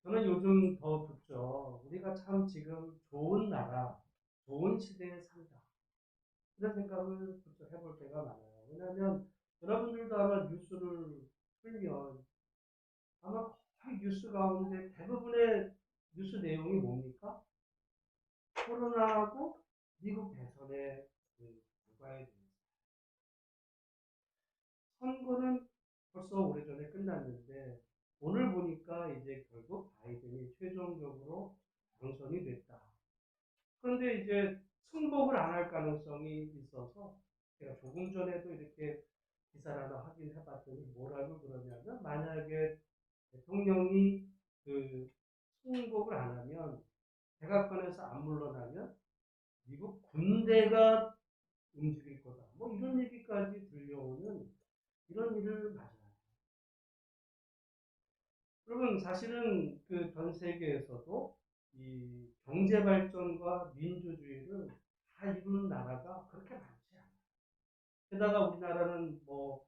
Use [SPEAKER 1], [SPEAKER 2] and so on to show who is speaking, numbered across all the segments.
[SPEAKER 1] 저는 요즘 더 듣죠. 우리가 참 지금 좋은 나라, 좋은 시대에 산다. 이런 생각을 해볼 때가 많아요. 왜냐하면 여러분들도 아마 뉴스를 풀면 아마 거의 뉴스 가운데 대부분의 뉴스 내용이 뭡니까? 코로나하고 미국 대선의 그 결과에 대해서. 선거는 벌써 오래전에 끝났는데 오늘 보니까 이제 결국 바이든이 최종적으로 당선이 됐다. 그런데 이제 승복을 안 할 가능성이 있어서 제가 조금 전에도 이렇게 기사를 하나 확인해 봤더니 뭐라고 그러냐면 만약에 대통령이 그 승복을 안 하면 백악관에서 안 물러나면 미국 군대가 움직일 거다. 뭐 이런 얘기까지 들려오는 이런 일을 맞아요. 여러분 사실은 그 전 세계에서도 이 경제 발전과 민주주의를 다 이루는 나라가 그렇게 많지 않아요. 게다가 우리나라는 뭐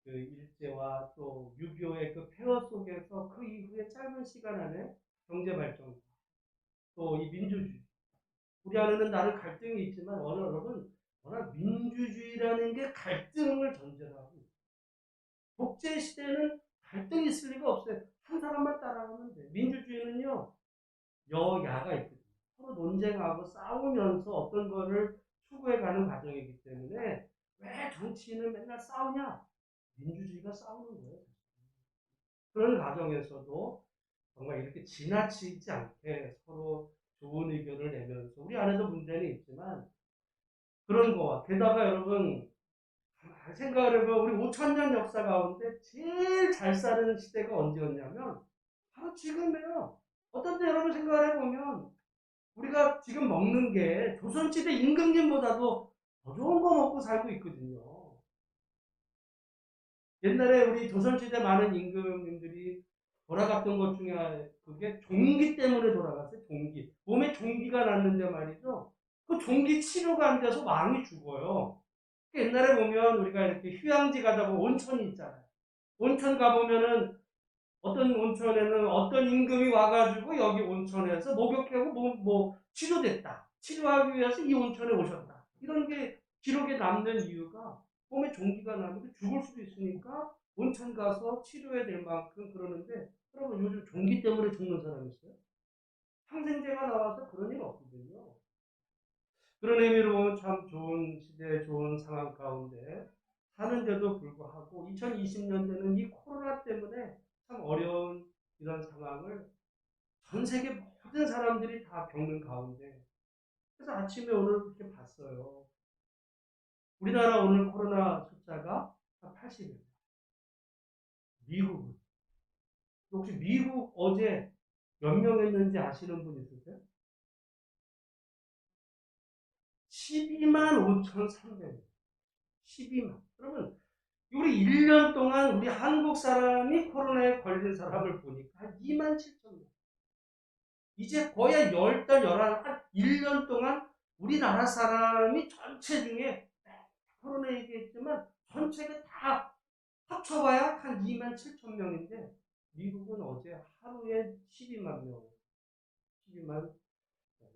[SPEAKER 1] 그 일제와 또 6.25의 그 폐허 속에서 그 이후에 짧은 시간 안에 경제 발전, 또 이 민주주의, 우리 안에는 나름 갈등이 있지만 여러분 워낙 민주주의라는 게 갈등을 전제로 하고 독재 시대는 갈등이 있을 리가 없어요. 한 사람만 따라가면 돼. 민주주의는요 여야가 있거든요. 서로 논쟁하고 싸우면서 어떤 거를 추구해가는 과정이기 때문에 왜 정치인은 맨날 싸우냐? 민주주의가 싸우는 거예요. 그런 과정에서도 정말 이렇게 지나치지 않게 서로 좋은 의견을 내면서 우리 안에도 문제는 있지만 그런 거와 게다가 여러분 생각을 해보면 우리 5천 년 역사 가운데 제일 잘 사는 시대가 언제였냐면 바로 지금이에요. 어떤 때 여러분 생각을 해보면 우리가 지금 먹는 게 조선시대 임금님보다도 더 좋은 거 먹고 살고 있거든요. 옛날에 우리 조선시대 많은 임금님들이 돌아갔던 것 중에 그게 종기 때문에 돌아갔어요. 종기. 몸에 종기가 났는데 말이죠. 그 종기 치료가 안 돼서 왕이 죽어요. 옛날에 보면 우리가 이렇게 휴양지 가다 보면 온천이 있잖아요. 온천 가보면은 어떤 온천에는 어떤 임금이 와가지고 여기 온천에서 목욕하고 치료됐다. 치료하기 위해서 이 온천에 오셨다. 이런 게 기록에 남는 이유가 몸에 종기가 나면 죽을 수도 있으니까 온천 가서 치료해야 될 만큼 그러는데 여러분 요즘 종기 때문에 죽는 사람 있어요? 항생제가 나와서 그런 일 없거든요. 그런 의미로 보면 참 좋은 시대, 좋은 상황 가운데 사는데도 불구하고 2020년대는 이 코로나 때문에 참 어려운 이런 상황을 전 세계 모든 사람들이 다 겪는 가운데 그래서 아침에 오늘 그렇게 봤어요. 우리나라 오늘 코로나 숫자가 80일. 미국은 혹시 미국 어제 몇 명 했는지 아시는 분 있으세요? 12만 5,300명. 12만. 그러면 우리 1년 동안 우리 한국 사람이 코로나에 걸린 사람을 보니까 한 2만 7천 명. 이제 거의 10달, 11, 한 1년 동안 우리나라 사람이 전체 중에 코로나 얘기했지만 전체가 다 합쳐봐야 한 2만 7천 명인데 미국은 어제 하루에 12만 명, 12만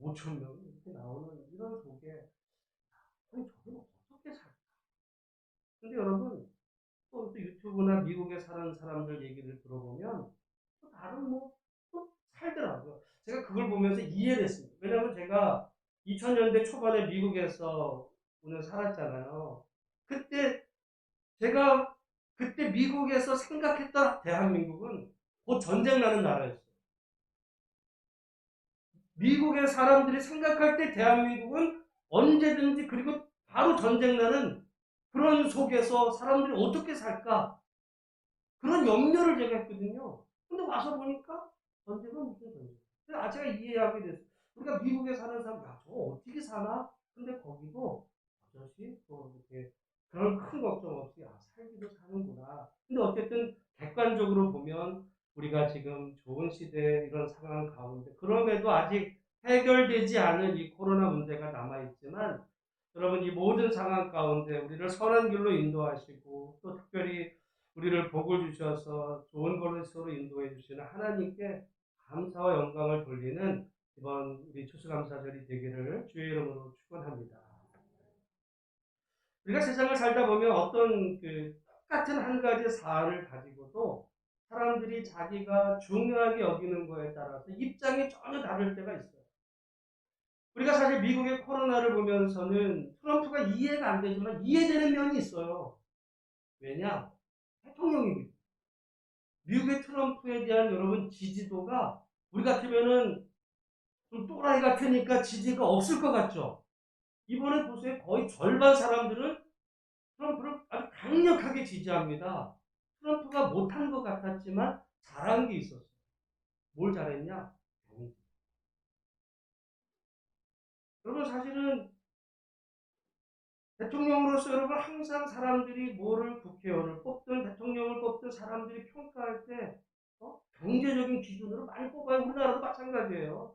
[SPEAKER 1] 5천 명 이렇게 나오는 이런 속에 아니 저는 어떻게 살까? 근데 여러분 또 유튜브나 미국에 사는 사람들 얘기를 들어보면 또 다른 또 살더라고요. 제가 그걸 보면서 이해를 했습니다. 왜냐하면 제가 2000년대 초반에 미국에서 오늘 살았잖아요. 그때 제가 그때 미국에서 생각했던 대한민국은 곧 전쟁 나는 나라였어요. 미국의 사람들이 생각할 때 대한민국은 언제든지 그리고 바로 전쟁 나는 그런 속에서 사람들이 어떻게 살까? 그런 염려를 제가 했거든요. 근데 와서 보니까 전쟁은 무슨 전쟁? 그래서 제가 이해하게 됐어요. 우리가 미국에 사는 사람, 야, 저거 어떻게 사나? 근데 거기도 어차피 또 이렇게 그런 큰 걱정 없이 살기도 사는구나. 근데 어쨌든 객관적으로 보면 우리가 지금 좋은 시대 이런 상황 가운데 그럼에도 아직 해결되지 않은 이 코로나 문제가 남아있지만 여러분 이 모든 상황 가운데 우리를 선한 길로 인도하시고 또 특별히 우리를 복을 주셔서 좋은 걸로 서로 인도해 주시는 하나님께 감사와 영광을 돌리는 이번 우리 추수감사절이 되기를 주의 이름으로 축원합니다. 우리가 세상을 살다 보면 어떤 똑같은 한 가지 사안을 가지고도 사람들이 자기가 중요하게 여기는 거에 따라서 입장이 전혀 다를 때가 있어요. 우리가 사실 미국의 코로나를 보면서는 트럼프가 이해가 안 되지만 이해되는 면이 있어요. 왜냐? 대통령이기. 미국의 트럼프에 대한 여러분 지지도가 우리 같으면은 좀 또라이 같으니까 지지가 없을 것 같죠? 이번에 보세요. 거의 절반 사람들은 트럼프를 아주 강력하게 지지합니다. 트럼프가 못한 것 같았지만 잘한 게 있었어요. 뭘 잘했냐? 여러분 사실은 대통령으로서 여러분 항상 사람들이 뭐를 국회의원을 뽑든 대통령을 뽑든 사람들이 평가할 때 경제적인 기준으로 많이 뽑아요. 우리나라도 마찬가지예요.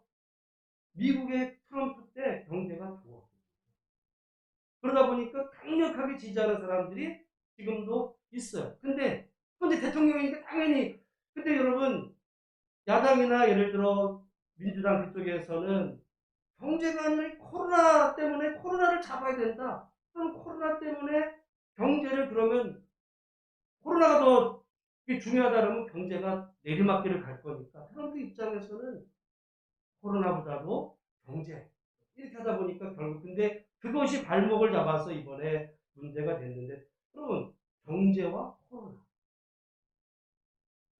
[SPEAKER 1] 미국의 트럼프 때 경제가 좋았어요. 그러다 보니까 강력하게 지지하는 사람들이 지금도 있어요. 근데 대통령이니까 당연히 근데 여러분 야당이나 예를 들어 민주당 그쪽에서는 경제가 아니라 코로나 때문에 코로나를 잡아야 된다. 그럼 코로나 때문에 경제를 그러면 코로나가 더 중요하다면 경제가 내리막길을 갈 거니까 트럼프 입장에서는 코로나보다도 경제 이렇게 하다 보니까 결국 근데 그것이 발목을 잡아서 이번에 문제가 됐는데 여러분 경제와 코로나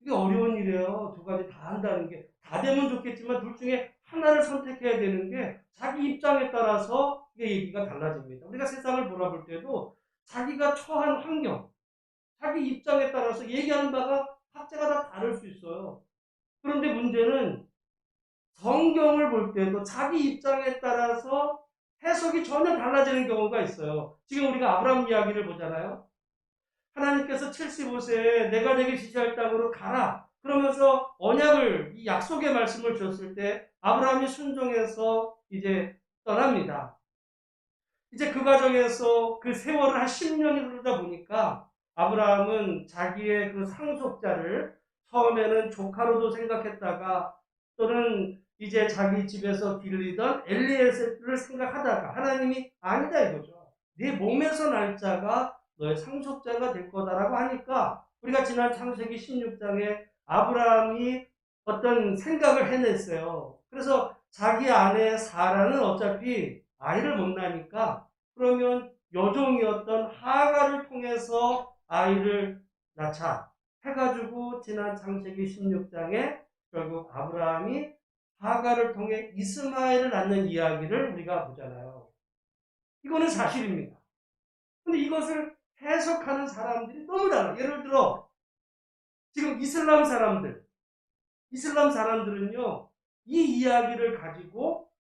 [SPEAKER 1] 이게 어려운 일이에요. 두 가지 다 한다는 게 다 되면 좋겠지만 둘 중에 하나를 선택해야 되는 게 자기 입장에 따라서 이게 얘기가 달라집니다. 우리가 세상을 돌아볼 때도 자기가 처한 환경, 자기 입장에 따라서 얘기하는 바가 각자가 다 다를 수 있어요. 그런데 문제는 성경을 볼 때도 자기 입장에 따라서 해석이 전혀 달라지는 경우가 있어요. 지금 우리가 아브라함 이야기를 보잖아요. 하나님께서 75세에 내가 내게 지시할 땅으로 가라. 그러면서 언약을, 이 약속의 말씀을 줬을 때 아브라함이 순종해서 이제 떠납니다. 이제 그 과정에서 그 세월을 한 10년이 흐르다 보니까 아브라함은 자기의 그 상속자를 처음에는 조카로도 생각했다가 또는 이제 자기 집에서 기르던 엘리에셀을 생각하다가 하나님이 아니다 이거죠. 네 몸에서 날 자가 너의 상속자가 될 거다라고 하니까 우리가 지난 창세기 16장에 아브라함이 어떤 생각을 해냈어요. 그래서 자기 아내 사라는 어차피 아이를 못 낳으니까 그러면 여종이었던 하가를 통해서 아이를 낳자 해가지고 지난 창세기 16장에 결국 아브라함이 하가를 통해 이스마엘을 낳는 이야기를 우리가 보잖아요. 이거는 사실입니다. 근데 이것을 해석하는 사람들이 너무 달라요. 예를 들어 지금 이슬람 사람들은요 이 이야기를 가지고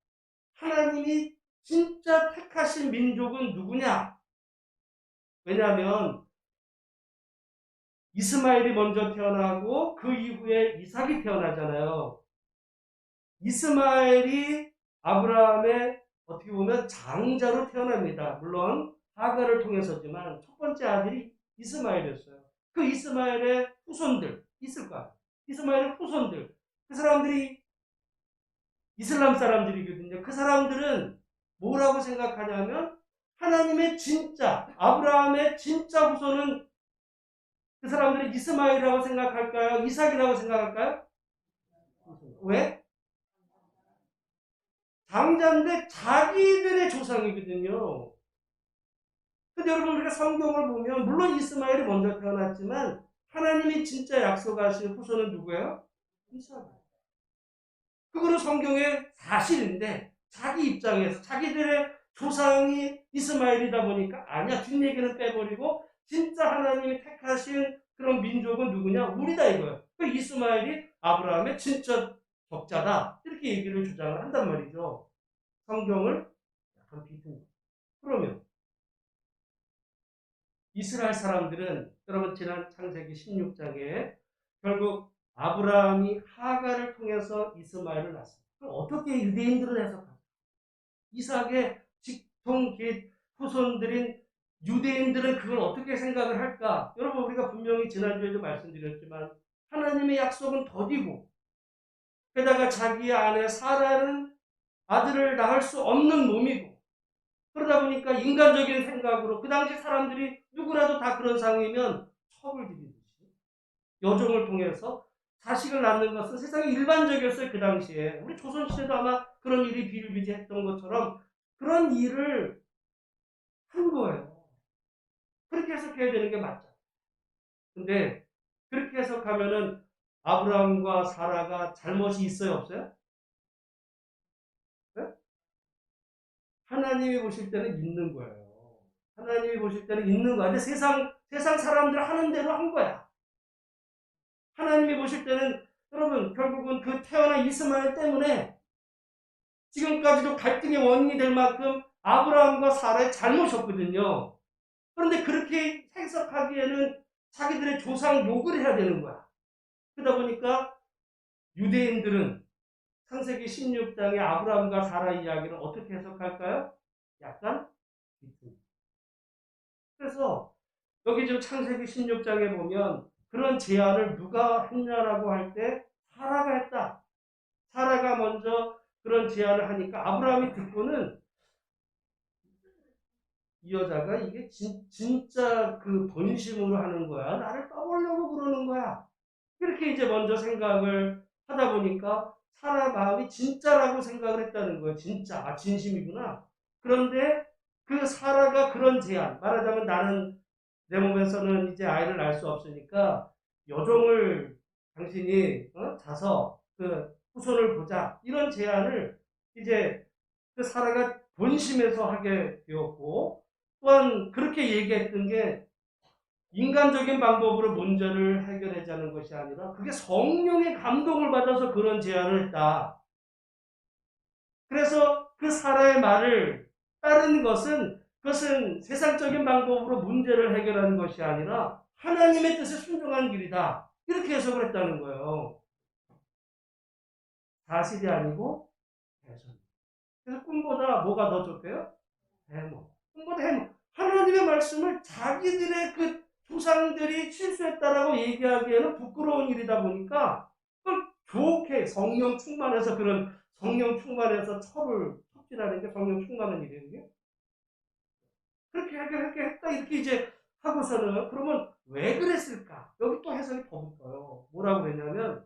[SPEAKER 1] 하나님이 진짜 택하신 민족은 누구냐? 왜냐하면 이스마엘이 먼저 태어나고 그 이후에 이삭이 태어나잖아요. 이스마엘이 아브라함의 어떻게 보면 장자로 태어납니다. 물론 하가를 통해서지만 첫 번째 아들이 이스마엘이었어요. 그 이스마엘의 후손들 있을 거야. 이스마엘의 후손들 그 사람들이 이슬람 사람들이거든요. 그 사람들은 뭐라고 생각하냐면 하나님의 진짜 아브라함의 진짜 후손은 그 사람들이 이스마엘이라고 생각할까요? 이삭이라고 생각할까요? 왜? 장자인데 자기들의 조상이거든요. 근데 여러분 우리가 성경을 보면 물론 이스마엘이 먼저 태어났지만 하나님이 진짜 약속하신 후손은 누구예요? 이삭. 그거는 성경의 사실인데 자기 입장에서 자기들의 조상이 이스마엘이다 보니까 아니야 뒷얘기는 빼버리고 진짜 하나님이 택하신 그런 민족은 누구냐? 우리다 이거예요. 그 이스마엘이 아브라함의 진짜 적자다 이렇게 얘기를 주장을 한단 말이죠. 성경을 약간 비틀. 그러면 이스라엘 사람들은 여러분 지난 창세기 16장에 결국 아브라함이 하가를 통해서 이스마엘을 낳습니다. 그럼 어떻게 유대인들은 해석할까? 이삭의 직통 후손들인 유대인들은 그걸 어떻게 생각을 할까? 여러분 우리가 분명히 지난주에도 말씀드렸지만 하나님의 약속은 더디고 게다가 자기 아내 사라는 아들을 낳을 수 없는 몸이고, 그러다 보니까 인간적인 생각으로 그 당시 사람들이 누구라도 다 그런 상황이면 처벌드리듯이 여종을 통해서 자식을 낳는 것은 세상에 일반적이었어요. 그 당시에. 우리 조선시대도 아마 그런 일이 비일비재했던 것처럼 그런 일을 한 거예요. 그렇게 해석해야 되는 게 맞죠. 근데 그렇게 해석하면은 아브라함과 사라가 잘못이 있어요, 없어요? 네? 하나님이 보실 때는 있는 거예요. 하나님이 보실 때는 있는 거야. 근데 세상 사람들 하는 대로 한 거야. 하나님이 보실 때는 여러분 결국은 그 태어난 이스마엘 때문에 지금까지도 갈등의 원인이 될 만큼 아브라함과 사라의 잘못이었거든요. 그런데 그렇게 해석하기에는 자기들의 조상 욕을 해야 되는 거야. 그러다 보니까 유대인들은 창세기 16장의 아브라함과 사라 이야기를 어떻게 해석할까요? 약간 비틀. 그래서 여기 지금 창세기 16장에 보면 그런 제안을 누가 했냐라고 할 때 사라가 했다. 사라가 먼저 그런 제안을 하니까 아브라함이 듣고는 이 여자가 이게 진짜 그 본심으로 하는 거야. 나를 떠보려고 그러는 거야. 이렇게 이제 먼저 생각을 하다 보니까 사라 마음이 진짜라고 생각을 했다는 거예요. 진짜. 아, 진심이구나. 그런데 그 사라가 그런 제안, 말하자면 나는 내 몸에서는 이제 아이를 낳을 수 없으니까 여종을 당신이 자서 그 후손을 보자. 이런 제안을 이제 그 사라가 본심에서 하게 되었고, 또한 그렇게 얘기했던 게 인간적인 방법으로 문제를 해결하자는 것이 아니라 그게 성령의 감동을 받아서 그런 제안을 했다. 그래서 그 사라의 말을 따르는 것은 그것은 세상적인 방법으로 문제를 해결하는 것이 아니라 하나님의 뜻에 순종한 길이다. 이렇게 해석을 했다는 거예요. 사실이 아니고 해석. 그래서 꿈보다 뭐가 더 좋대요? 해몽. 꿈보다 해몽. 하나님의 말씀을 자기들의 그 조상들이 실수했다라고 얘기하기에는 부끄러운 일이다 보니까 그걸 좋게 성령 충만해서 그런 성령 충만해서 첩질하는 게 성령 충만한 일이에요. 그렇게 했다 이렇게 이제 하고서는 그러면 왜 그랬을까? 여기 또 해석이 더 붙어요. 뭐라고 그랬냐면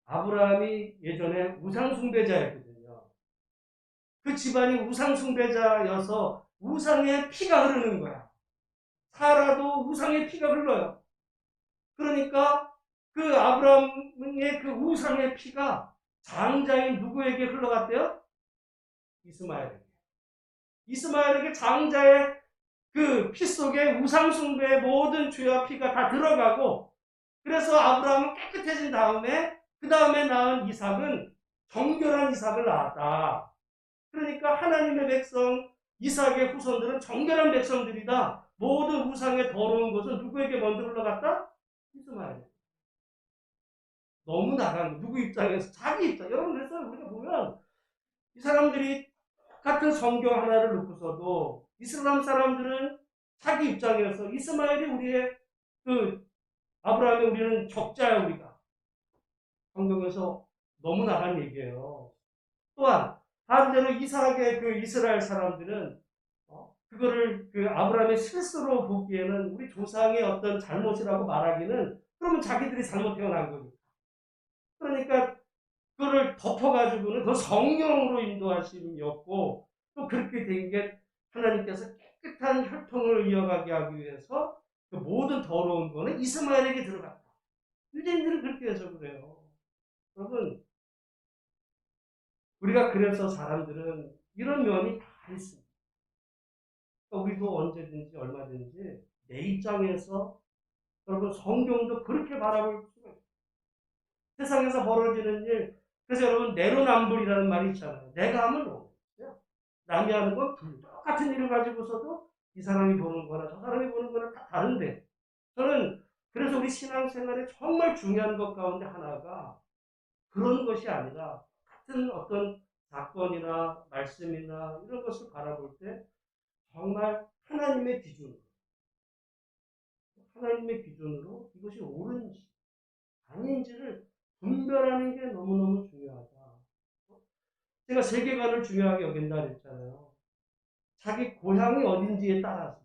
[SPEAKER 1] 아브라함이 예전에 우상숭배자였거든요. 그 집안이 우상숭배자여서 우상의 피가 흐르는 거야. 사라도 우상의 피가 흘러요. 그러니까 그 아브라함의 그 우상의 피가 장자인 누구에게 흘러갔대요? 이스마엘에게. 이스마엘에게 장자의 그 피 속에 우상숭배의 모든 죄와 피가 다 들어가고, 그래서 아브라함은 깨끗해진 다음에 그 다음에 낳은 이삭은 정결한 이삭을 낳았다. 그러니까 하나님의 백성 이삭의 후손들은 정결한 백성들이다. 모든 우상의 더러운 것은 누구에게 먼저 흘러갔다? 이스마엘. 너무 나간 거. 누구 입장에서? 자기 입장. 여러분, 그래서 우리가 보면 이 사람들이 같은 성경 하나를 놓고서도 이슬람 사람들은 자기 입장에서 이스마엘이 우리의 그 아브라함이 우리는 적자야 우리가. 성경에서 너무 나간 얘기예요. 또한 반대로 이삭의 그 이스라엘 사람들은 그거를 그 아브라함의 실수로 보기에는 우리 조상의 어떤 잘못이라고 말하기는 그러면 자기들이 잘못 태어난 거니까. 그러니까 그거를 덮어가지고는 그 성령으로 인도하심이었고 또 그렇게 된 게 하나님께서 깨끗한 혈통을 이어가게 하기 위해서 그 모든 더러운 거는 이스마엘에게 들어갔다. 유대인들은 그렇게 해석을 해요. 여러분, 우리가 그래서 사람들은 이런 면이 다 있습니다. 그러니까 우리도 언제든지 얼마든지 내 입장에서 여러분 성경도 그렇게 바라볼 수가 있어요. 세상에서 벌어지는 일, 그래서 여러분 내로남불이라는 말이 있잖아요. 내가 하면 옳고요. 남이 하는 건 똑같은 일을 가지고서도 이 사람이 보는 거나 저 사람이 보는 거나 다 다른데, 저는 그래서 우리 신앙생활에 정말 중요한 것 가운데 하나가 그런 것이 아니라 같은 어떤 사건이나 말씀이나 이런 것을 바라볼 때 정말 하나님의 기준으로 이것이 옳은지 아닌지를 분별하는 분별하는 게 너무너무 중요하다. 제가 세계관을 중요하게 여긴다 그랬잖아요. 자기 고향이 어딘지에 따라서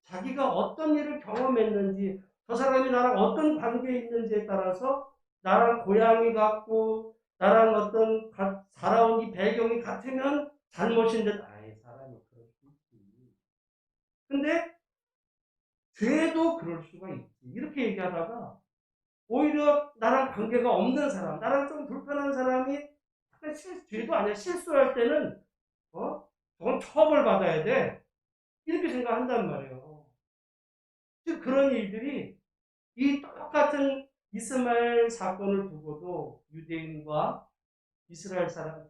[SPEAKER 1] 자기가 어떤 일을 경험했는지 저 사람이 나랑 어떤 관계에 있는지에 따라서 나랑 고향이 같고 나랑 어떤 살아온 이 배경이 같으면 잘못인 듯 아예 사람이 그럴 수 있지. 근데 죄도 그럴 수가 있지. 이렇게 얘기하다가 오히려 나랑 관계가 없는 사람, 나랑 좀 불편한 사람이 죄도 아니야. 실수할 때는 저건 처벌받아야 돼. 이렇게 생각한단 말이에요. 즉 그런 일들이 이 똑같은 이스마엘 사건을 두고도 유대인과 이스라엘 사람,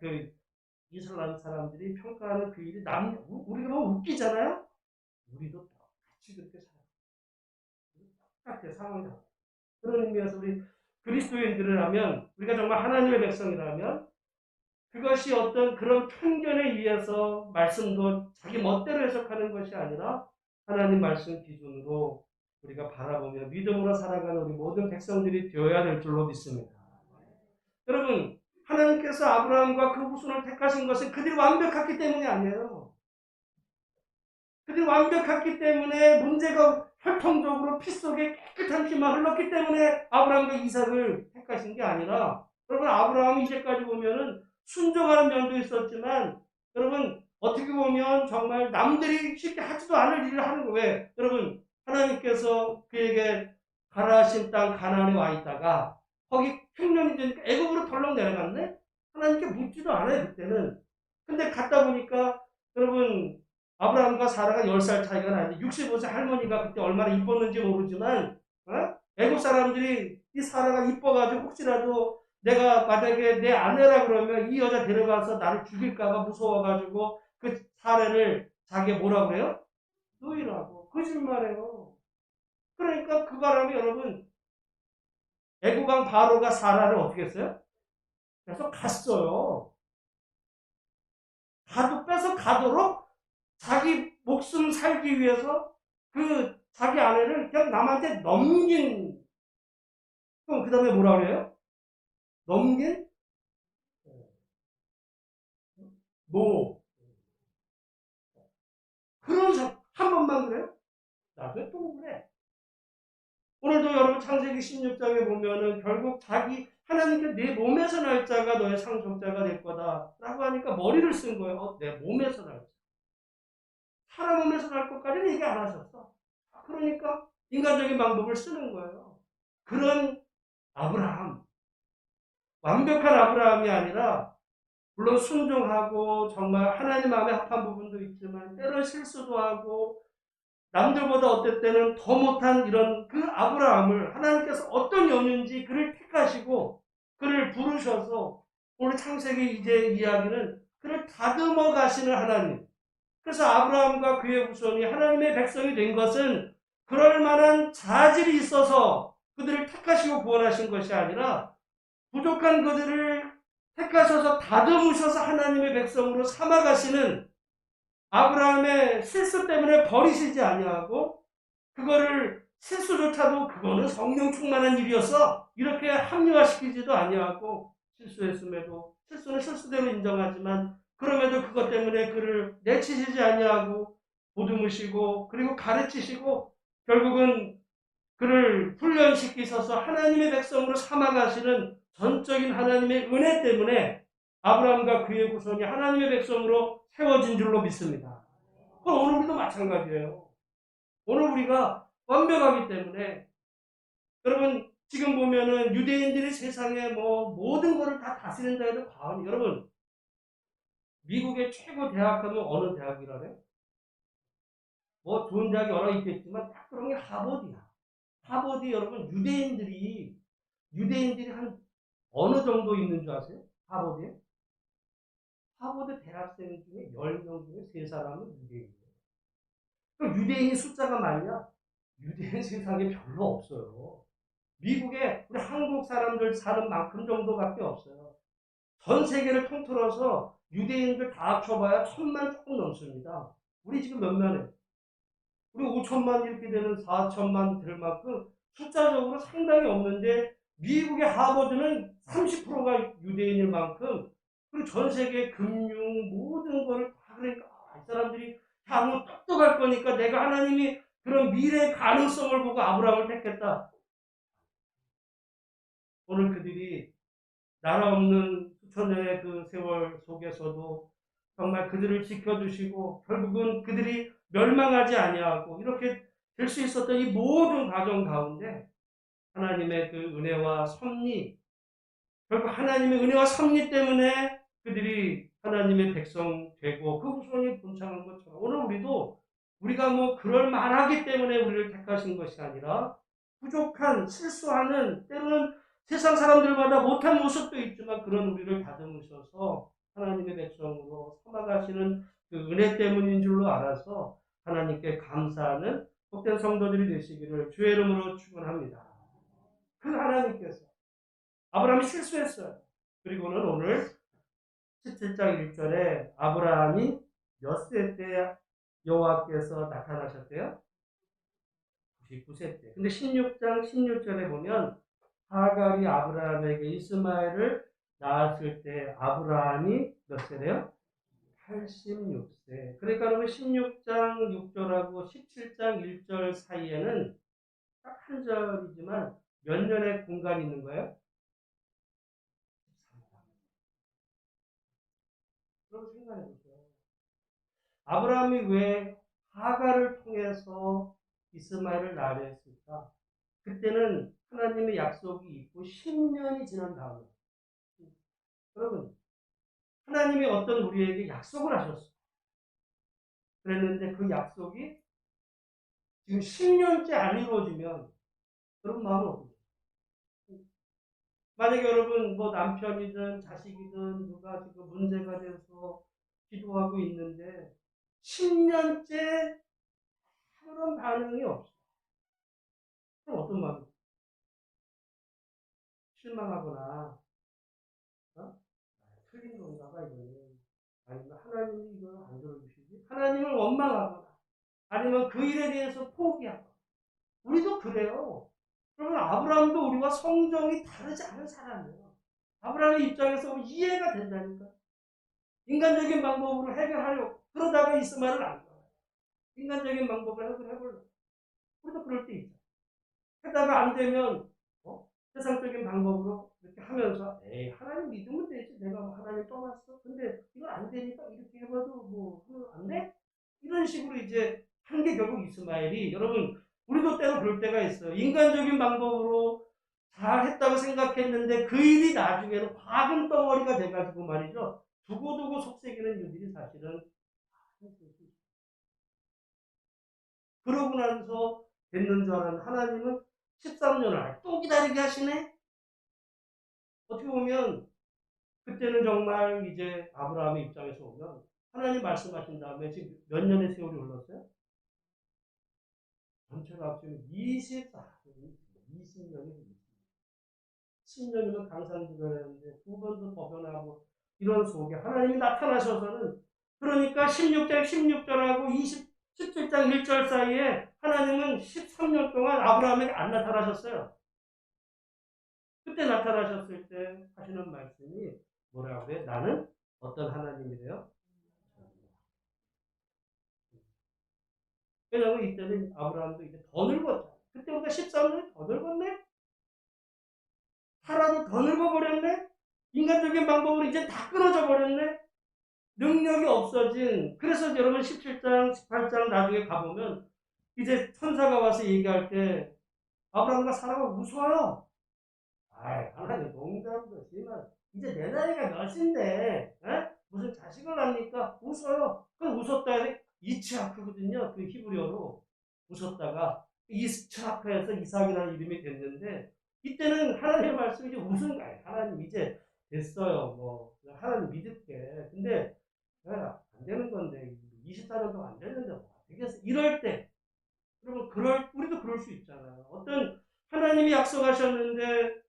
[SPEAKER 1] 이슬람 사람들이 평가하는 그 일이 우리가 너무 웃기잖아요? 우리도 똑같이 그렇게 똑같아, 상황이. 그런 의미에서 우리 그리스도인들이라면, 우리가 정말 하나님의 백성이라면, 그것이 어떤 그런 편견에 의해서 말씀도 자기 멋대로 해석하는 것이 아니라 하나님 말씀 기준으로 우리가 바라보며 믿음으로 살아가는 우리 모든 백성들이 되어야 될 줄로 믿습니다. 여러분, 하나님께서 아브라함과 그 후손을 택하신 것은 그들이 완벽했기 때문이 아니에요. 그들이 완벽했기 때문에 문제가 혈통적으로 피 속에 깨끗한 피만 흘렀기 때문에 아브라함과 이삭을 택하신 게 아니라, 여러분, 아브라함이 이제까지 보면은 순종하는 면도 있었지만, 여러분, 어떻게 보면 정말 남들이 쉽게 하지도 않을 일을 하는 거예요. 왜? 여러분, 하나님께서 그에게 가라 하신 땅 가나안에 와 있다가 거기 흉년이 되니까 애굽으로 덜렁 내려갔네? 하나님께 묻지도 않아요, 그때는. 근데 갔다 보니까 여러분, 아브라함과 사라가 10살 차이가 나는데 65세 할머니가 그때 얼마나 이뻤는지 모르지만 애국 사람들이 이 사라가 이뻐가지고 혹시라도 내가 만약에 내 아내라 그러면 이 여자 데려가서 나를 죽일까봐 무서워가지고 그 사례를 자기가 뭐라 그래요? 노이라고. 거짓말해요. 그러니까 그 바람에 여러분 애국왕 바로가 사라를 어떻게 했어요? 그래서 갔어요. 뺏어 가도록 자기 목숨 살기 위해서 그 자기 아내를 그냥 남한테 넘긴. 그럼 그 다음에 뭐라 그래요? 넘긴 노. 그런 한 번만 그래요? 나중에 또 그래. 오늘도 여러분 창세기 16장에 보면은 결국 자기 하나님께 내 몸에서 날 자가 너의 상속자가 될 거다 라고 하니까 머리를 쓴 거예요. 내 몸에서 날 자. 사람 몸에서 날 것까지는 얘기 안 하셨어. 그러니까 인간적인 방법을 쓰는 거예요. 그런 아브라함, 완벽한 아브라함이 아니라 물론 순종하고 정말 하나님 마음에 합한 부분도 있지만 때론 실수도 하고 남들보다 어떨 때는 더 못한 이런 그 아브라함을 하나님께서 어떤 연유인지 그를 택하시고 그를 부르셔서 오늘 창세기 이제 이야기는 그를 다듬어 가시는 하나님. 그래서 아브라함과 그의 후손이 하나님의 백성이 된 것은 그럴 만한 자질이 있어서 그들을 택하시고 구원하신 것이 아니라 부족한 그들을 택하셔서 다듬으셔서 하나님의 백성으로 삼아가시는 아브라함의 실수 때문에 버리시지 아니하고 그거를 실수조차도 그거는 성령 충만한 일이었어 이렇게 합리화시키지도 아니하고 실수했음에도 실수는 실수대로 인정하지만 그럼에도 그것 때문에 그를 내치시지 아니하고 보듬으시고 그리고 가르치시고 결국은 그를 훈련시키셔서 하나님의 백성으로 삼아가시는 전적인 하나님의 은혜 때문에 아브라함과 그의 후손이 하나님의 백성으로 세워진 줄로 믿습니다. 그럼 오늘 우리도 마찬가지예요. 오늘 우리가 완벽하기 때문에 여러분 지금 보면은 유대인들이 세상에 모든 것을 다 다스린다 해도 과언이. 여러분 미국의 최고 대학하면 어느 대학이라래요? 좋은 대학이 여러 있겠지만 딱 그런 게 하버드야. 하버드 여러분 유대인들이 한 어느 정도 있는 줄 아세요? 하버드에? 하버드 대학생 중에 10명 중에 3사람은 유대인이에요. 그럼 유대인이 숫자가 많냐? 유대인 세상에 별로 없어요. 미국에 우리 한국 사람들 사는 만큼 정도밖에 없어요. 전 세계를 통틀어서 유대인들 다 합쳐봐야 1000만 조금 넘습니다. 우리 지금 몇 만에? 우리 5천만 이렇게 되는 4천만 될 만큼 숫자적으로 상당히 없는데 미국의 하버드는 30%가 유대인일 만큼 그리고 전 세계 금융 모든 거를 다 그러니까 이 사람들이 향후 똑똑할 거니까 내가 하나님이 그런 미래의 가능성을 보고 아브라함을 택했다. 오늘 그들이 나라 없는 수천 년의 그 세월 속에서도 정말 그들을 지켜주시고 결국은 그들이 멸망하지 아니하고 이렇게 될 수 있었던 이 모든 과정 가운데 하나님의 그 은혜와 섭리, 결국 하나님의 은혜와 섭리 때문에 그들이 하나님의 백성 되고 그 후손이 본창한 것처럼 오늘 우리도 우리가 뭐 그럴 만하기 때문에 우리를 택하신 것이 아니라 부족한 실수하는 때로는 세상 사람들마다 못한 모습도 있지만 그런 우리를 다듬으셔서 하나님의 백성으로 삼아가시는 그 은혜 때문인 줄로 알아서 하나님께 감사하는 복된 성도들이 되시기를 주의 이름으로 축원합니다. 그 하나님께서 아브라함이 실수했어요. 그리고는 오늘 17장 1절에 아브라함이 몇 세 때 여호와께서 나타나셨대요? 99세 때. 근데 16장 16절에 보면 하갈이 아브라함에게 이스마엘을 낳았을 때 아브라함이 몇 세래요? 86세. 그러니까 그러면 16장 6절하고 17장 1절 사이에는 딱 한 절이지만 몇 년의 공간이 있는 거예요? 그럼 생각해 보세요. 아브라함이 왜 하갈을 통해서 이스마엘을 낳으려 했을까? 그때는 하나님의 약속이 있고 10년이 지난 다음에 여러분 하나님이 어떤 우리에게 약속을 하셨어요. 그랬는데 그 약속이 지금 10년째 안 이루어지면 여러분 마음은 어떠세요? 만약에 여러분 뭐 남편이든 자식이든 누가 지금 문제가 돼서 기도하고 있는데 10년째 아무런 반응이 없어. 그럼 어떤 마음이 실망하거나 어? 틀린 건가 봐 이거는. 아니면 하나님이 이걸 안 들어주시지? 하나님을 원망하거나 아니면 그 일에 대해서 포기하거나 우리도 그래요. 그러면 아브라함도 우리와 성정이 다르지 않은 사람이에요. 아브라함의 입장에서 이해가 된다니까. 인간적인 방법으로 해결하려고 그러다가 이스마엘을 안 좋아요. 인간적인 방법으로 해결해보려고. 우리도 그럴 때 있죠. 하다가 안 되면 세상적인 방법으로 이렇게 하면서 에이 하나님 믿으면 되지 내가 뭐 하나님 떠났어 근데 이거 안 되니까 이렇게 해봐도 뭐 안 돼? 이런 식으로 이제 한 게 결국 이스마엘이 여러분 우리도 때로 그럴 때가 있어요. 인간적인 방법으로 잘했다고 생각했는데 그 일이 나중에는 과금 덩어리가 돼가지고 말이죠. 두고두고 속색이는 일들이 사실은 그러고 나서 됐는 줄 알았는데 하나님은 13년을 또 기다리게 하시네? 어떻게 보면 그때는 정말 이제 아브라함의 입장에서 보면 하나님 말씀하신 다음에 지금 몇 년의 세월이 흘렀어요? 전체가 합치면 20년이 10년이면 강산주변했는데 두 번도 더 변하고 이런 속에 하나님이 나타나셔서는 그러니까 16절하고 17장 1절 사이에 하나님은 13년 동안 아브라함에게 안 나타나셨어요. 그때 나타나셨을 때 하시는 말씀이 뭐라고 그래? 나는 어떤 하나님이래요? 왜냐하면 이때는 아브라함도 이제 더 늙었잖아. 그때보다 13년이 더 늙었네? 사라도 더 늙어버렸네? 인간적인 방법으로 이제 다 끊어져 버렸네? 능력이 없어진, 그래서 여러분 17장, 18장 나중에 가보면 이제 천사가 와서 얘기할 때 아브라함과 사라가 웃어요. 아이, 하나님 농담도 심한. 이제 내 나이가 몇인데, 에? 무슨 자식을 낳니까 웃어요. 그 웃었다 해서 이츠하크거든요. 그 히브리어로 웃었다가 이스차크에서 이삭이라는 이름이 됐는데 이때는 하나님의 말씀이 이제 웃은 거예요. 하나님 이제 됐어요. 뭐 하나님 믿을게. 근데 야, 안 되는 건데 24년 동안 안 되는데 뭐 되겠어. 이럴 때 그러면 우리도 그럴 수 있잖아요. 어떤 하나님이 약속하셨는데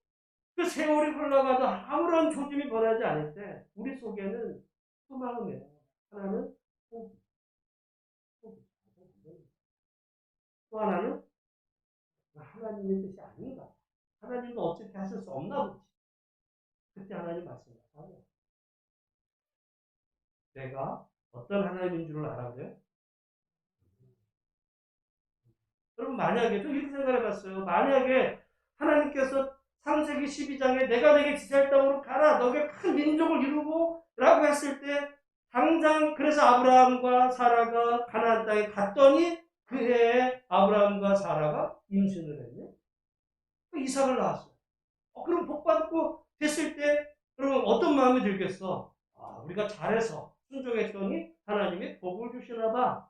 [SPEAKER 1] 그 세월이 흘러가도 아무런 조짐이 변하지 않을 때 우리 속에는 그 마음이에요. 하나는 포기, 포기. 또 하나는 하나님의 뜻이 아닌가. 하나님도 어떻게 하실 수 없나 보지. 그때 하나님 말씀하세요. 내가 어떤 하나님인 줄을 알아 그래요? 여러분 만약에 좀 이렇게 생각해봤어요. 만약에 하나님께서 창세기 12장에 내가 내게 지시할 땅으로 가라. 너게 큰 민족을 이루고 라고 했을 때 당장 그래서 아브라함과 사라가 가나안 땅에 갔더니 그 해에 아브라함과 사라가 임신을 했네. 이삭을 낳았어요. 그럼 복 받고 됐을 때 그럼 어떤 마음이 들겠어? 우리가 잘해서 순종했더니 하나님이 복을 주시나 봐.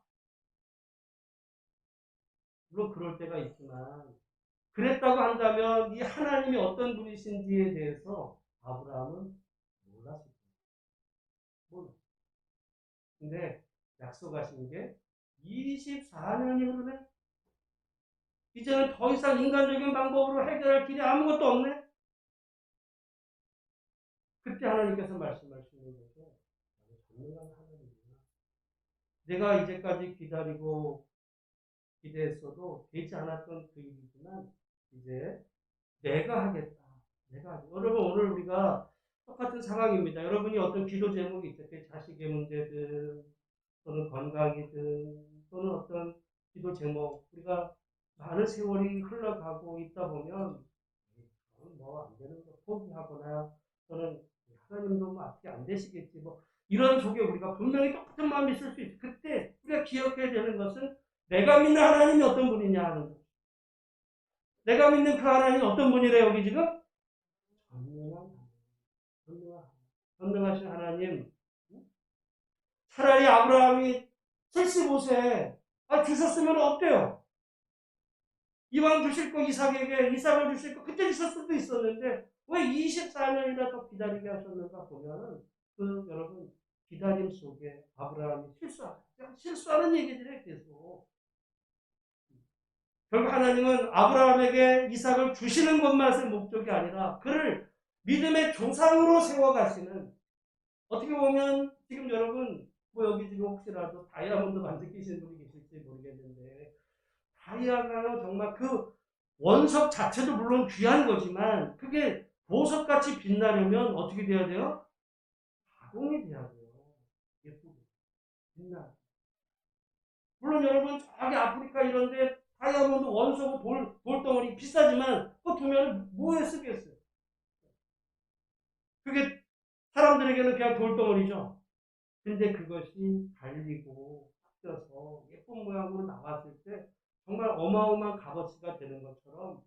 [SPEAKER 1] 물론 그럴 때가 있지만 그랬다고 한다면 이 하나님이 어떤 분이신지에 대해서 아브라함은 몰랐을 거예요. 근데 약속하신 게 24년이 흐르네? 이제는 더 이상 인간적인 방법으로 해결할 길이 아무것도 없네? 그때 하나님께서 말씀하시는 거죠. 전능한 하나님이구나. 내가 이제까지 기다리고 기대했어도 되지 않았던 그 일이지만 이제 내가 하겠다. 내가 하겠다. 여러분 오늘 우리가 똑같은 상황입니다. 여러분이 어떤 기도 제목이 있죠. 자식의 문제든 또는 건강이든 또는 어떤 기도 제목 우리가 많은 세월이 흘러가고 있다 보면 뭐 안 되는 거 포기하거나 또는 하나님도 뭐 어떻게 안 되시겠지 뭐 이런 속에 우리가 분명히 똑같은 마음이 있을 수 있어. 그때 우리가 기억해야 되는 것은 내가 믿는 하나님이 어떤 분이냐 하는 거. 내가 믿는 그 하나님이 어떤 분이래 여기 지금? 전능한 전능한 전능하신 하나님. 차라리 아브라함이 75세 주셨으면 어때요? 이왕 주실 거 이삭에게 이삭을 주실 거 그때 주실 수도 있었는데 왜 24년이나 더 기다리게 하셨는가 보면은 여러분 기다림 속에 아브라함이 실수하는 얘기들이 계속 결국 하나님은 아브라함에게 이삭을 주시는 것만의 목적이 아니라 그를 믿음의 조상으로 세워가시는 어떻게 보면 지금 여러분 뭐 여기 지금 혹시라도 다이아몬드 반지 끼신 분이 계실지 모르겠는데 다이아가 정말 그 원석 자체도 물론 귀한 거지만 그게 보석같이 빛나려면 어떻게 돼야 돼요? 가공이 돼야 돼요. 예쁘게 빛나. 물론 여러분 저기 아프리카 이런데 다이아몬드 원석은 돌덩어리 비싸지만 그 두면 뭐에 쓰겠어요? 그게 사람들에게는 그냥 돌덩어리죠. 근데 그것이 달리고 섞여서 예쁜 모양으로 나왔을 때 정말 어마어마한 값어치가 되는 것처럼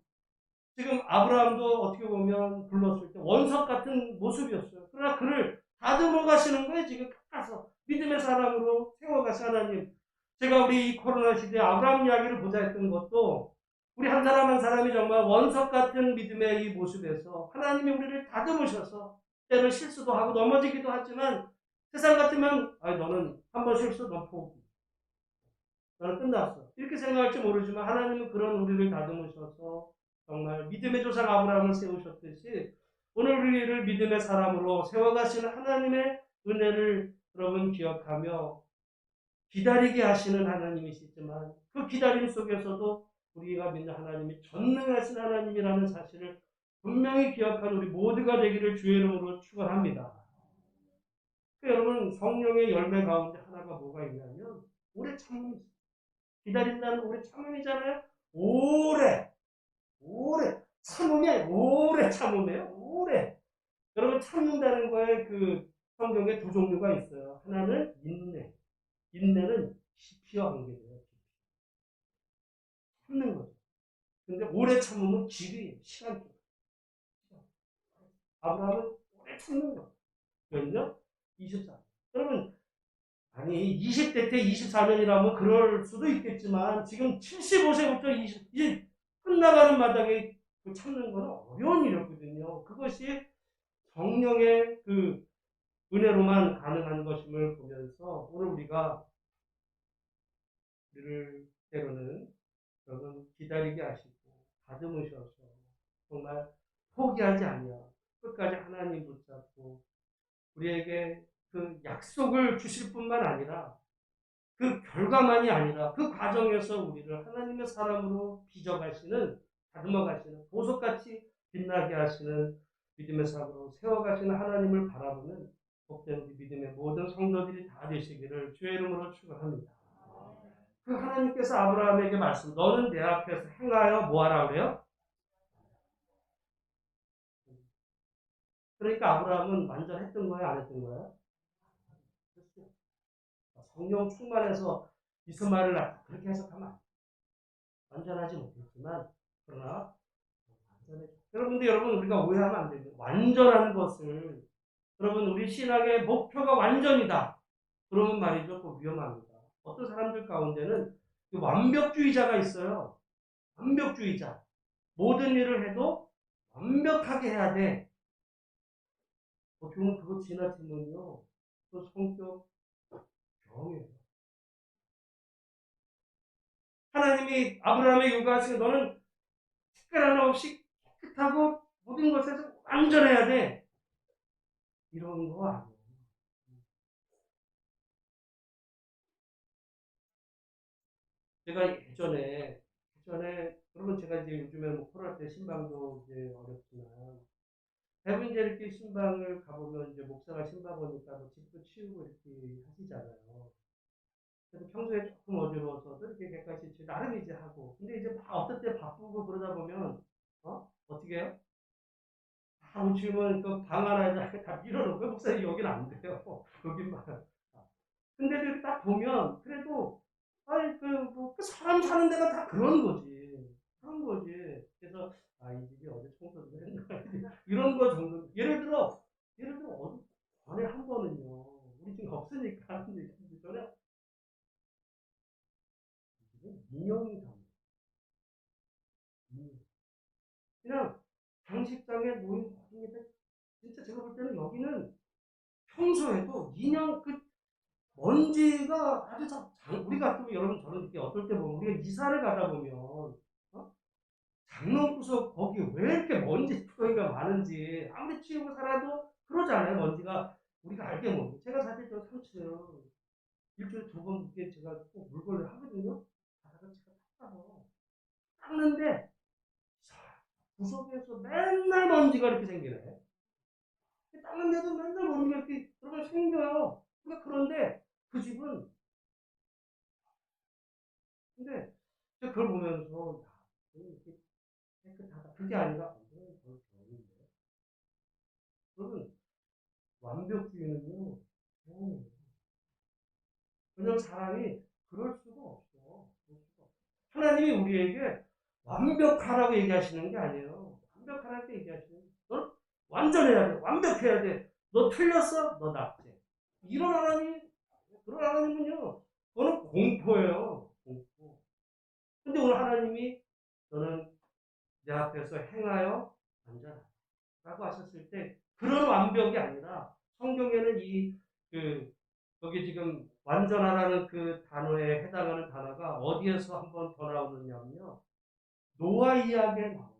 [SPEAKER 1] 지금 아브라함도 어떻게 보면 불렀을 때 원석 같은 모습이었어요. 그러나 그를 다듬어 가시는 거예요. 지금 가서 믿음의 사람으로 세워가시 하나님. 제가 우리 이 코로나 시대에 아브라함 이야기를 보자 했던 것도 우리 한 사람 한 사람이 정말 원석 같은 믿음의 이 모습에서 하나님이 우리를 다듬으셔서 때로 실수도 하고 넘어지기도 하지만 세상 같으면 너는 한 번 실수 너 포기. 너는 끝났어. 이렇게 생각할지 모르지만 하나님은 그런 우리를 다듬으셔서 정말 믿음의 조상 아브라함을 세우셨듯이 오늘 우리를 믿음의 사람으로 세워가시는 하나님의 은혜를 여러분 기억하며 기다리게 하시는 하나님이시지만 그 기다림 속에서도 우리가 믿는 하나님이 전능하신 하나님이라는 사실을 분명히 기억하는 우리 모두가 되기를 주의 이름으로 축원합니다. 여러분 성령의 열매 가운데 하나가 뭐가 있냐면 오래 참음, 기다린다는 오래 참음이잖아요. 오래 참음이 아니라 오래 참음이에요. 오래. 여러분 참는다는 거에 그 성경에 두 종류가 있어요. 하나는 인내. 인내는 깊이와 관계돼요. 참는 거죠. 근데 오래 참으면 길이 시간 쪽. 아브라함은 오래 참는 거예요. 왜냐? 24. 여러분 아니 20대 때 24년이라면 그럴 수도 있겠지만 지금 75세부터 이제 끝나가는 마당에 그 참는 건 어려운 일이었거든요. 그것이 성령의 그 은혜로만 가능한 것임을 보면서 오늘 우리가 우리를 때로는 여러분 기다리게 하시고 다듬으셔서 정말 포기하지 아니하고 끝까지 하나님 붙잡고 우리에게 그 약속을 주실 뿐만 아니라 그 결과만이 아니라 그 과정에서 우리를 하나님의 사람으로 빚어가시는 다듬어가시는 보석같이 빛나게 하시는 믿음의 사람으로 세워가시는 하나님을 바라보는 복된 우리 믿음의 모든 성도들이 다 되시기를 주의 이름으로 축원합니다. 그 하나님께서 아브라함에게 말씀, 너는 내 앞에서 행하여 뭐하라 그래요? 그러니까 아브라함은 완전했던 거예요, 안 했던 거예요? 성령 충만해서 이스마엘을 낳다 그렇게 해석하면 안 돼요. 완전하지 못했지만 그러나 완전해. 여러분들 우리가 오해하면 안 됩니다. 완전한 것을 여러분 우리 신학의 목표가 완전이다. 그러면 말이죠, 또 위험합니다. 어떤 사람들 가운데는 완벽주의자가 있어요. 완벽주의자. 모든 일을 해도 완벽하게 해야 돼. 어떻게 보면 그거 지나치면요, 또 성격 병이에요. 하나님이 아브라함의 요구하시는 너는 특별 하나 없이 깨끗하고 모든 것에서 완전해야 돼. 이런 거 아니에요. 제가 여러분 제가 이제 요즘에 뭐 코로나 때 신방도 이제 어렵지만 대부분 이제 이렇게 신방을 가보면 이제 목사가 신방 오니까 뭐 집도 치우고 이렇게 하시잖아요. 그래서 평소에 조금 어지러워서도 이렇게 객관식 나름 이제 하고. 근데 이제 막 어떨 때 바쁘고 그러다 보면 어떻게 해요? 다 오시면 그 방 하나에다 다 밀어놓고 목사님 여기는 안 돼요. 여기만. 근데 이렇게 딱 보면 그래도 아니 그 사람 사는 데가 다 그런 거지. 그런 거지. 그래서 이 집이 어제 청소를 했나 이런 거 정도. 예를 들어 어디 전에 한 번은요. 우리 지금 없으니까 근데 전에 인형이 담 그냥 장식장에 놓인 모든 게 진짜 제가 볼 때는 여기는 평소에도 인형 먼지가 아주 우리 같으면 여러분 저는 이렇게 어떨 때 보면 우리가 이사를 가다 보면 장롱구석 거기 왜 이렇게 먼지 투성이가 많은지 아무리 치우고 살아도 그러잖아요. 먼지가 우리가 알게 모르고 제가 사실 저 3층 일주일에 2번 이렇게 제가 꼭 물걸레 하거든요. 가다가 제가 닦아서 닦는데 구석에서 맨날 먼지가 이렇게 생기네. 닦는데도 맨날 먼지가 이렇게 들어가 생겨요. 그런데 그 집은 근데 그걸 보면서 이렇게 깨끗하다. 그게 아니라 완전히 더 좋은데. 여러분 완벽주의는요. 왜냐면 사람이 그럴 수가 없어. 하나님이 우리에게 완벽하라고 얘기하시는 게 아니에요. 완벽하라고 얘기하시는 게 넌 완전해야 돼. 완벽해야 돼. 너 틀렸어? 너 낙제. 이런 하나님, 그런 하나님은요. 그거는 공포예요. 공포. 근데 오늘 하나님이 너는 내 앞에서 행하여 앉아라. 라고 하셨을 때 그런 완벽이 아니라 성경에는 여기 지금 완전하라는 그 단어에 해당하는 단어가 어디에서 한번 더 나오느냐면요. 노아 이야기에 나옵니다.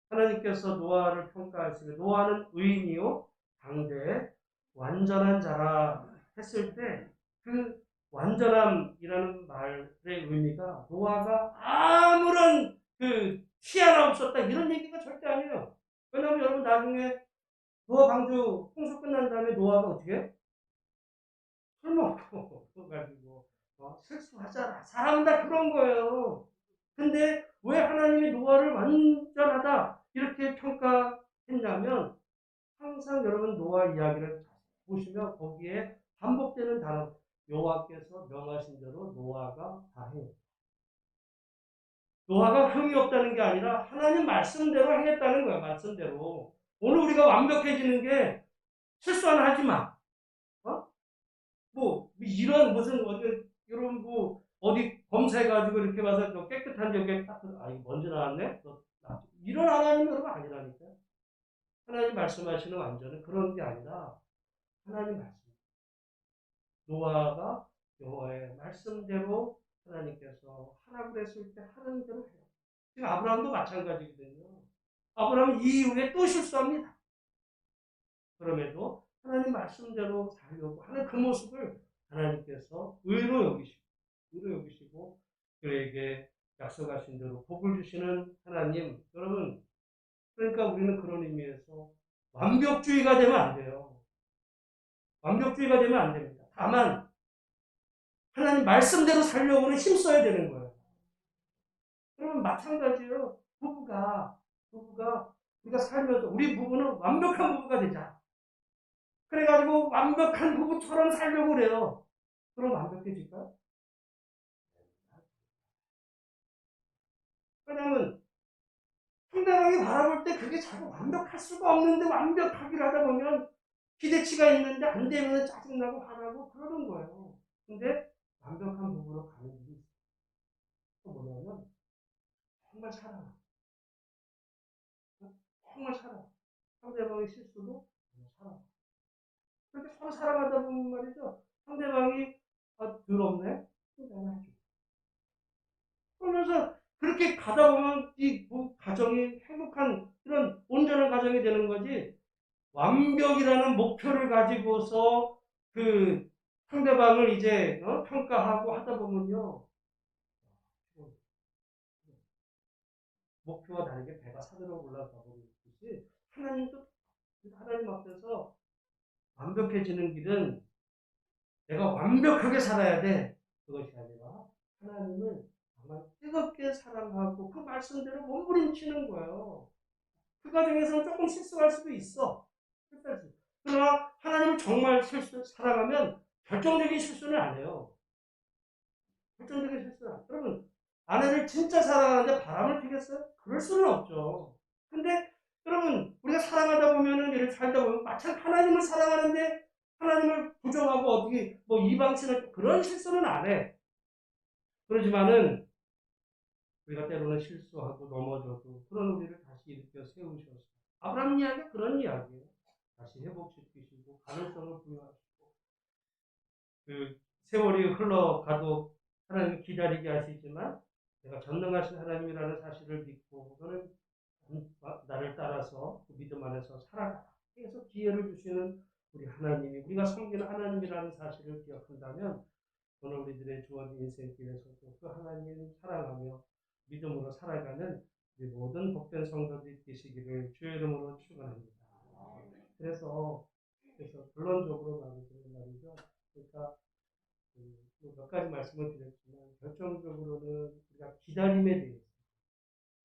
[SPEAKER 1] 하나님께서 노아를 평가하시되 노아는 의인이요 당대에 완전한 자라 했을 때 그 완전함이라는 말의 의미가 노아가 아무런 티 하나 없었다 이런 얘기가 절대 아니에요. 왜냐하면 여러분 나중에 노아 방주 홍수 끝난 다음에 노아가 어떻게 해? 술 먹고 가지고 실수하잖아. 사람은 다 그런 거예요. 근데 왜 하나님이 노아를 완전하다 이렇게 평가했냐면 항상 여러분 노아 이야기를 보시면 거기에 반복되는 단어 여호와께서 명하신 대로 노아가 다 해요. 노아가 흠이 없다는 게 아니라 하나님 말씀대로 행했다는 거예요. 말씀대로. 오늘 우리가 완벽해지는 게 실수 하나 하지 마. 어? 이런 무슨 이런 어디 검사해가지고 이렇게 와서 또 깨끗한 여기에 딱 이거 먼지 나왔네. 이런 하나님 여러분 아니라니까. 하나님 말씀하시는 완전은 그런 게 아니라 하나님 말씀. 노아가 여호와의 말씀대로 하나님께서 하라고 그랬을 때 하는 대로 해요. 지금 아브라함도 마찬가지거든요. 아브라함은 이후에 또 실수합니다. 그럼에도 하나님 말씀대로 살려고 하는 그 모습을 하나님께서 의로 여기시고 그에게 약속하신 대로 복을 주시는 하나님. 여러분, 그러니까 우리는 그런 의미에서 완벽주의가 되면 안 돼요. 완벽주의가 되면 안 됩니다. 다만 하나님 말씀대로 살려고는 힘써야 되는 거예요. 그러면 마찬가지로 부부가 우리가 살면서 우리 부부는 완벽한 부부가 되자. 그래가지고 완벽한 부부처럼 살려고 그래요. 그럼 완벽해질까요? 왜냐하면 상대방이 바라볼 때 그게 자꾸 완벽할 수가 없는데 완벽하기를 하다 보면 기대치가 있는데 안 되면 짜증나고 화나고 그러는 거예요. 근데 완벽한 부부로 가는 길이 있어요. 또 뭐냐면 정말 사랑하. 정말 사랑. 상대방의 실수도 정말 사랑. 그렇게 서로 사랑하다 보면 말이죠. 상대방이 더럽네. 내가 해줘. 그러면서 그렇게 가다 보면 이 가정이 행복한 이런 온전한 가정이 되는 거지. 완벽이라는 목표를 가지고서 그 상대방을 이제 평가하고 하다 보면요. 목표와 다르게 배가 산으로 올라가 버리듯이 하나님도 하나님 앞에서 완벽해지는 길은 내가 완벽하게 살아야 돼. 그것이 아니라 하나님을 정말 뜨겁게 사랑하고 그 말씀대로 몸부림치는 거예요. 그 과정에서는 조금 실수할 수도 있어. 그러나 하나님을 정말 사랑하면 결정적인 실수는 안 해요. 결정적인 실수는 안 해요. 그러면 아내를 진짜 사랑하는데 바람을 피겠어요? 그럴 수는 없죠. 근데 여러분 우리가 사랑하다 보면은 일을 살다 보면 마찬 하나님을 사랑하는데 하나님을 부정하고 어떻게 뭐 이방신을 그런 실수는 안 해. 그러지만은 우리가 때로는 실수하고 넘어져도 그런 우리를 다시 일으켜 세우셔서 아브라함 이야기가 그런 이야기예요. 다시 회복시키시고 가능성을 부여하시고 그 세월이 흘러가도 하나님이 기다리게 하시지만 내가 전능하신 하나님이라는 사실을 믿고 너는 나를 따라서 그 믿음 안에서 살아가라. 그래서 기회를 주시는 우리 하나님이 우리가 섬기는 하나님이라는 사실을 기억한다면 오늘 우리들의 주어진 인생길에서도 그 하나님을 사랑하며 믿음으로 살아가는 우리 모든 복된 성도들이 되시기를 주의 이름으로 축원합니다. 그래서 결론적으로 말이죠. 그러니까 몇 가지 말씀을 드렸지만 결정적으로는 우리가 기다림에 대해서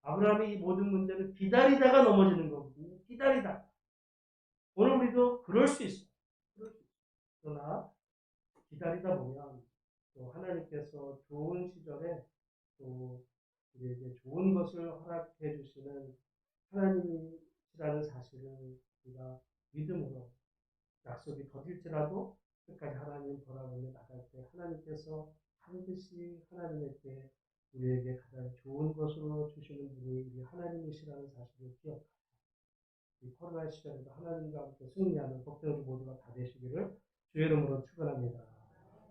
[SPEAKER 1] 아브라함의 이 모든 문제는 기다리다가 넘어지는 거거든요. 기다리다. 오늘 우리도 그럴 수 있어요. 그러나 기다리다 보면 또 하나님께서 좋은 시절에 또 우리에게 좋은 것을 허락해 주시는 하나님이라는 사실을 우리가 믿음으로 약속이 더딜지라도 끝까지 하나님 보라보며 나갈 때 하나님께서 반드시 하나님에게 우리에게 가장 좋은 것으로 주시는 분이 우리 하나님이시라는 사실을 기억하고 이 코로나 시절에도 하나님과 함께 승리하는 복된 모두가 다 되시기를 주의 이름으로 축원합니다.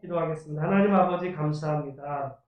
[SPEAKER 1] 기도하겠습니다. 하나님 아버지 감사합니다.